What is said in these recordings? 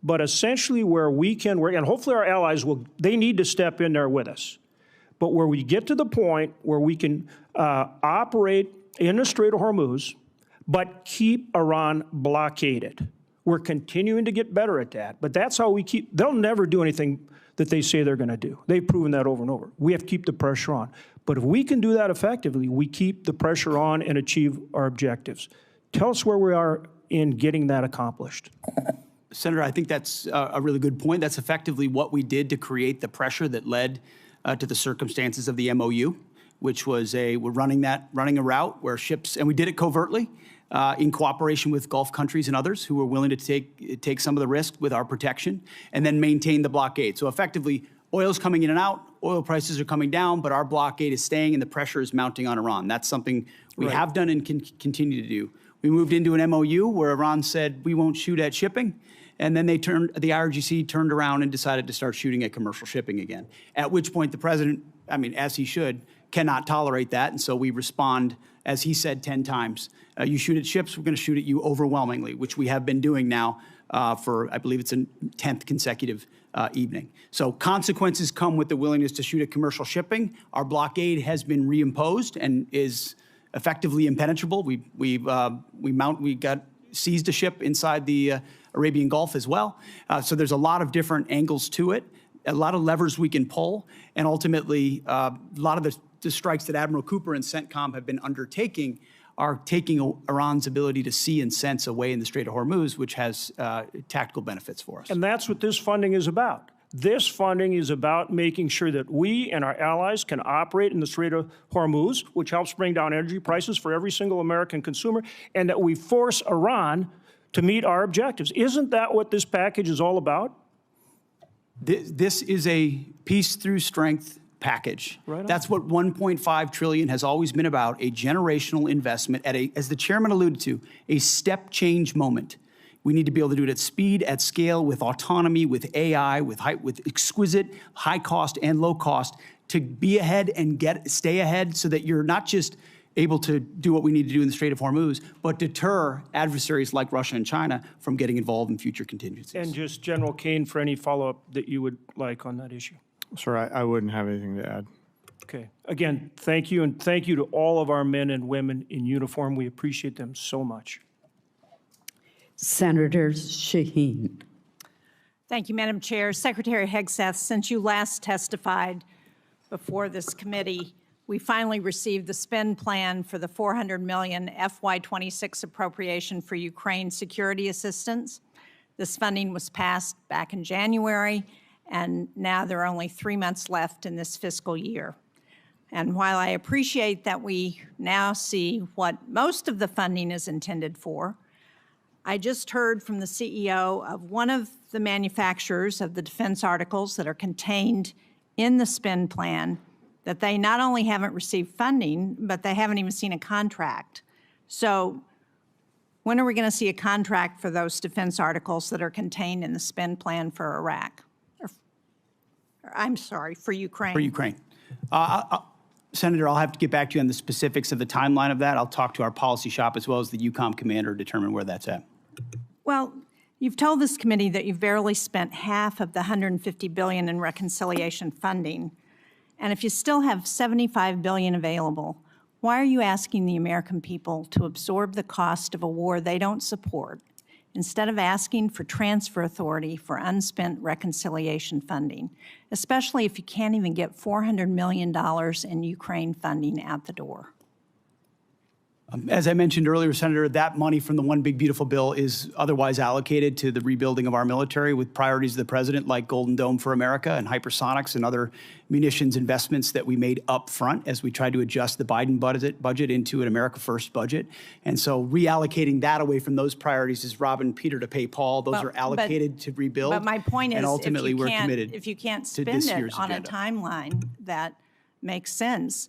but essentially where we can work, and hopefully our allies they need to step in there with us. But where we get to the point where we can operate in the Strait of Hormuz, but keep Iran blockaded. We're continuing to get better at that, but that's how we keep, they'll never do anything that they say they're gonna do. They've proven that over and over. We have to keep the pressure on. But if we can do that effectively, we keep the pressure on and achieve our objectives. Tell us where we are in getting that accomplished. Senator, I think that's a really good point. That's effectively what we did to create the pressure that led to the circumstances of the MOU, which was we're running a route where ships, and we did it covertly in cooperation with Gulf countries and others who were willing to take some of the risk with our protection, and then maintain the blockade. So effectively, oil's coming in and out, oil prices are coming down, but our blockade is staying and the pressure is mounting on Iran. That's something we have done and can continue to do. We moved into an MOU where Iran said we won't shoot at shipping, and then the IRGC turned around and decided to start shooting at commercial shipping again, at which point the president, I mean, as he should, cannot tolerate that, and so we respond, as he said 10 times, you shoot at ships, we're going to shoot at you overwhelmingly, which we have been doing now for, I believe it's a 10th consecutive evening. So consequences come with the willingness to shoot at commercial shipping. Our blockade has been reimposed and is effectively impenetrable. We got seized a ship inside the Arabian Gulf as well. So there's a lot of different angles to it, a lot of levers we can pull, and ultimately a lot of the strikes that Admiral Cooper and CENTCOM have been undertaking are taking Iran's ability to see and sense away in the Strait of Hormuz, which has tactical benefits for us. And that's what this funding is about. This funding is about making sure that we and our allies can operate in the Strait of Hormuz, which helps bring down energy prices for every single American consumer, and that we force Iran to meet our objectives. Isn't that what this package is all about? This is a peace through strength package. Right. That's what 1.5 trillion has always been about, a generational investment at as the chairman alluded to, a step change moment. We need to be able to do it at speed, at scale, with autonomy, with AI, with exquisite high cost and low cost, to be ahead and stay ahead so that you're not just able to do what we need to do in the Strait of Hormuz, but deter adversaries like Russia and China from getting involved in future contingencies. And just General Kane, for any follow-up that you would like on that issue. Sir, I wouldn't have anything to add. Okay. Again, thank you, and thank you to all of our men and women in uniform. We appreciate them so much. Senator Shaheen. Thank you, Madam Chair. Secretary Hegseth, since you last testified before this committee, we finally received the spend plan for the $400 million FY26 appropriation for Ukraine security assistance. This funding was passed back in January, and now there are only 3 months left in this fiscal year. And while I appreciate that we now see what most of the funding is intended for, I just heard from the CEO of one of the manufacturers of the defense articles that are contained in the spend plan that they not only haven't received funding, but they haven't even seen a contract. So when are we going to see a contract for those defense articles that are contained in the spend plan for Iraq? I'm sorry, for Ukraine. For Ukraine. Senator, I'll have to get back to you on the specifics of the timeline of that. I'll talk to our policy shop as well as the EUCOM commander to determine where that's at. Well, you've told this committee that you've barely spent half of the $150 billion in reconciliation funding. And if you still have $75 billion available, why are you asking the American people to absorb the cost of a war they don't support, instead of asking for transfer authority for unspent reconciliation funding, especially if you can't even get $400 million in Ukraine funding out the door? As I mentioned earlier, Senator, that money from the One Big Beautiful Bill is otherwise allocated to the rebuilding of our military with priorities of the president like Golden Dome for America and hypersonics and other munitions investments that we made up front as we tried to adjust the Biden budget into an America First budget. And so reallocating that away from those priorities is robbing Peter to pay Paul. Those are allocated to rebuild. But my point is, and ultimately we're committed if you can't spend it on a timeline that makes sense,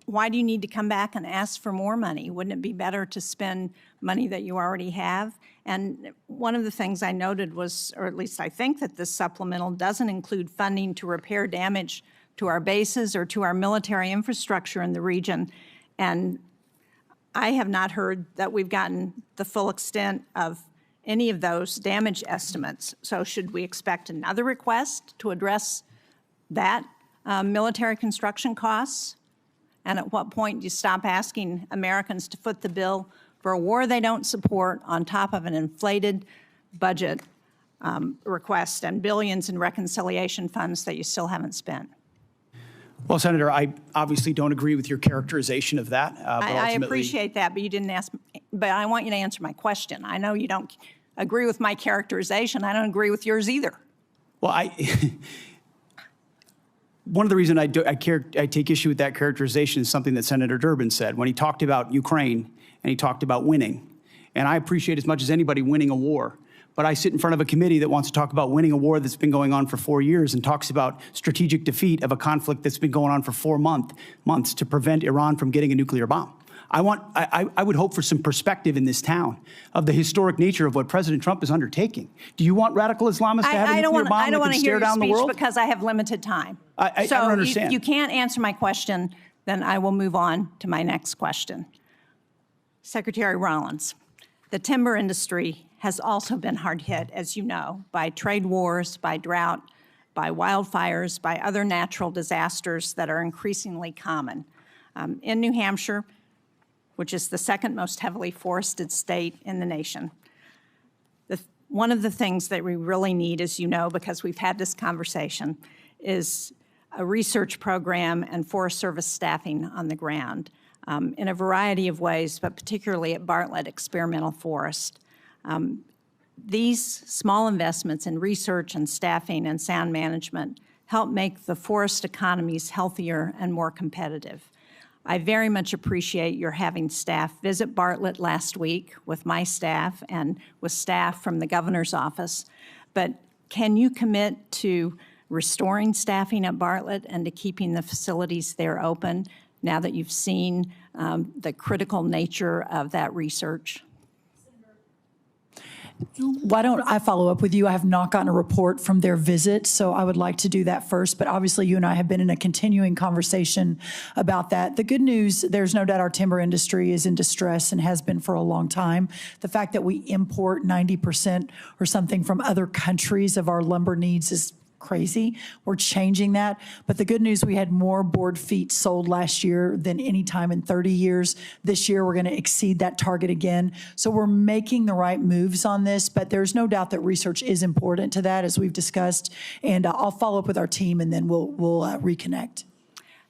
why do you need to come back and ask for more money? Wouldn't it be better to spend money that you already have? And one of the things I noted was, or at least I think that this supplemental doesn't include funding to repair damage to our bases or to our military infrastructure in the region. And I have not heard that we've gotten the full extent of any of those damage estimates. So should we expect another request to address that military construction costs? And at what point do you stop asking Americans to foot the bill for a war they don't support on top of an inflated budget request and billions in reconciliation funds that you still haven't spent? Well, Senator, I obviously don't agree with your characterization of that. But I ultimately, appreciate that, but you didn't ask, but I want you to answer my question. I know you don't agree with my characterization. I don't agree with yours either. Well, one of the reasons I take issue with that characterization is something that Senator Durbin said when he talked about Ukraine and he talked about winning. And I appreciate as much as anybody winning a war. But I sit in front of a committee that wants to talk about winning a war that's been going on for 4 years and talks about strategic defeat of a conflict that's been going on for 4 months to prevent Iran from getting a nuclear bomb. I would hope for some perspective in this town of the historic nature of what President Trump is undertaking. Do you want radical Islamists to have a nuclear bomb that can stare down the world? Because I have limited time. I don't understand. If you can't answer my question, then I will move on to my next question. Secretary Rollins, the timber industry has also been hard hit, as you know, by trade wars, by drought, by wildfires, by other natural disasters that are increasingly common. In New Hampshire, which is the second most heavily forested state in the nation, one of the things that we really need, as you know, because we've had this conversation, is a research program and Forest Service staffing on the ground in a variety of ways, but particularly at Bartlett Experimental Forest. These small investments in research and staffing and sound management help make the forest economies healthier and more competitive. I very much appreciate your having staff visit Bartlett last week with my staff and with staff from the governor's office. But can you commit to restoring staffing at Bartlett and to keeping the facilities there open now that you've seen the critical nature of that research? Why don't I follow up with you? I have not gotten a report from their visit, so I would like to do that first. But obviously, you and I have been in a continuing conversation about that. The good news, there's no doubt our timber industry is in distress and has been for a long time. The fact that we import 90% or something from other countries of our lumber needs is crazy. We're changing that. But the good news, we had more board feet sold last year than any time in 30 years. This year, we're going to exceed that target again. So we're making the right moves on this, but there's no doubt that research is important to that, as we've discussed. And I'll follow up with our team, and then we'll reconnect.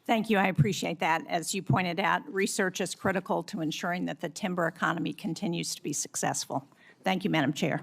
Thank you. I appreciate that. As you pointed out, research is critical to ensuring that the timber economy continues to be successful. Thank you, Madam Chair.